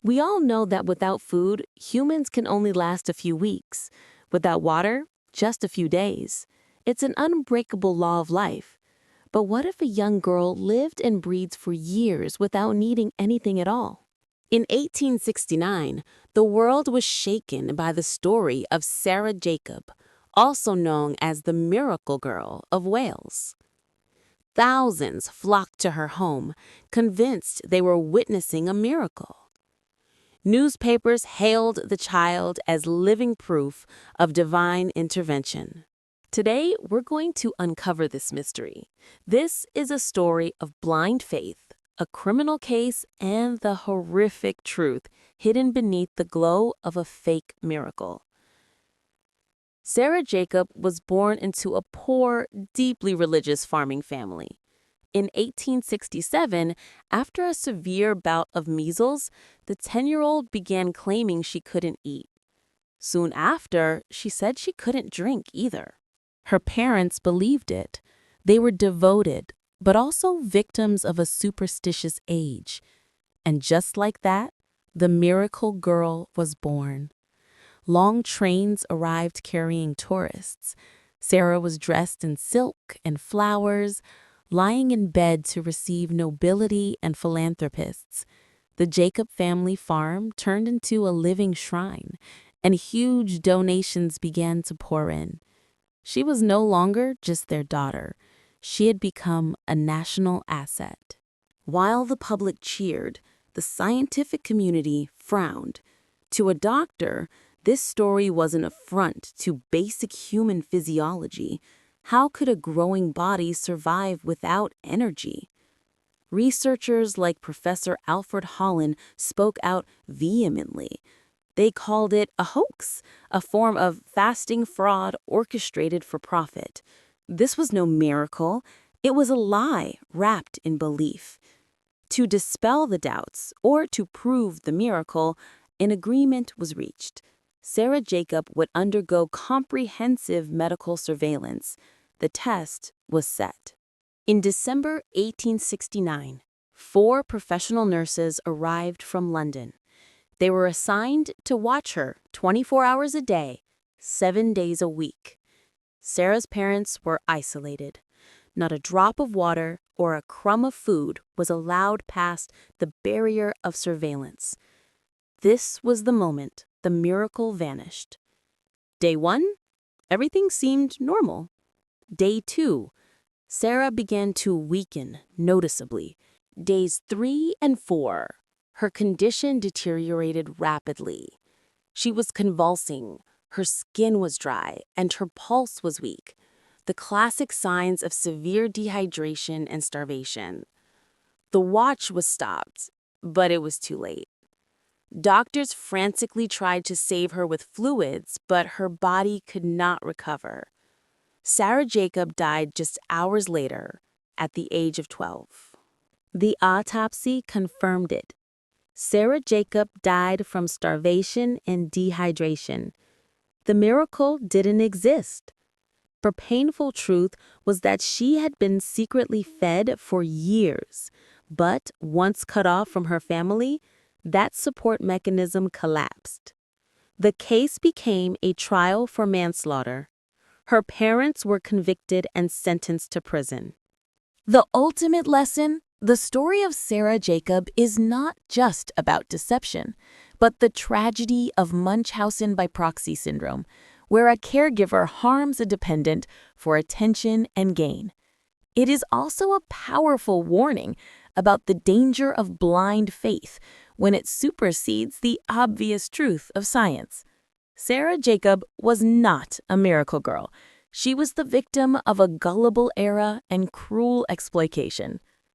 We all know that without food, humans can only last a few weeks. Without water, just a few days. It's an unbreakable law of life. But what if a young girl lived and breathes for years without needing anything at all? In 1869, the world was shaken by the story of Sarah Jacob, also known as the Miracle Girl of Wales. Thousands flocked to her home, convinced they were witnessing a miracle. Newspapers hailed the child as living proof of divine intervention. Today, we're going to uncover this mystery. This is a story of blind faith, a criminal case, and the horrific truth hidden beneath the glow of a fake miracle. Sarah Jacob was born into a poor, deeply religious farming family. In 1867, after a severe bout of measles, the 10-year-old began claiming she couldn't eat. Soon after, she said she couldn't drink either. Her parents believed it. They were devoted, but also victims of a superstitious age. And just like that, the miracle girl was born. Long trains arrived carrying tourists. Sarah was dressed in silk and flowers, lying in bed to receive nobility and philanthropists. The Jacob family farm turned into a living shrine, and huge donations began to pour in. She was no longer just their daughter. She had become a national asset. While the public cheered, the scientific community frowned. To a doctor, this story was an affront to basic human physiology. How could a growing body survive without energy? Researchers like Professor Alfred Holland spoke out vehemently. They called it a hoax, a form of fasting fraud orchestrated for profit. This was no miracle. It was a lie wrapped in belief. To dispel the doubts, or to prove the miracle, an agreement was reached. Sarah Jacob would undergo comprehensive medical surveillance. The test was set. In December 1869, 4 professional nurses arrived from London. They were assigned to watch her 24 hours a day, 7 days a week. Sarah's parents were isolated. Not a drop of water or a crumb of food was allowed past the barrier of surveillance. This was the moment the miracle vanished. Day 1, everything seemed normal. Day 2, Sarah began to weaken noticeably. Days 3 and 4, her condition deteriorated rapidly. She was convulsing, her skin was dry, and her pulse was weak. The classic signs of severe dehydration and starvation. The watch was stopped, but it was too late. Doctors frantically tried to save her with fluids, but her body could not recover. Sarah Jacob died just hours later, at the age of 12. The autopsy confirmed it. Sarah Jacob died from starvation and dehydration. The miracle didn't exist. The painful truth was that she had been secretly fed for years, but once cut off from her family, that support mechanism collapsed. The case became a trial for manslaughter. Her parents were convicted and sentenced to prison. The ultimate lesson: the story of Sarah Jacob is not just about deception, but the tragedy of Munchausen by proxy syndrome, where a caregiver harms a dependent for attention and gain. It is also a powerful warning about the danger of blind faith when it supersedes the obvious truth of science. Sarah Jacob was not a miracle girl. She was the victim of a gullible era and cruel exploitation.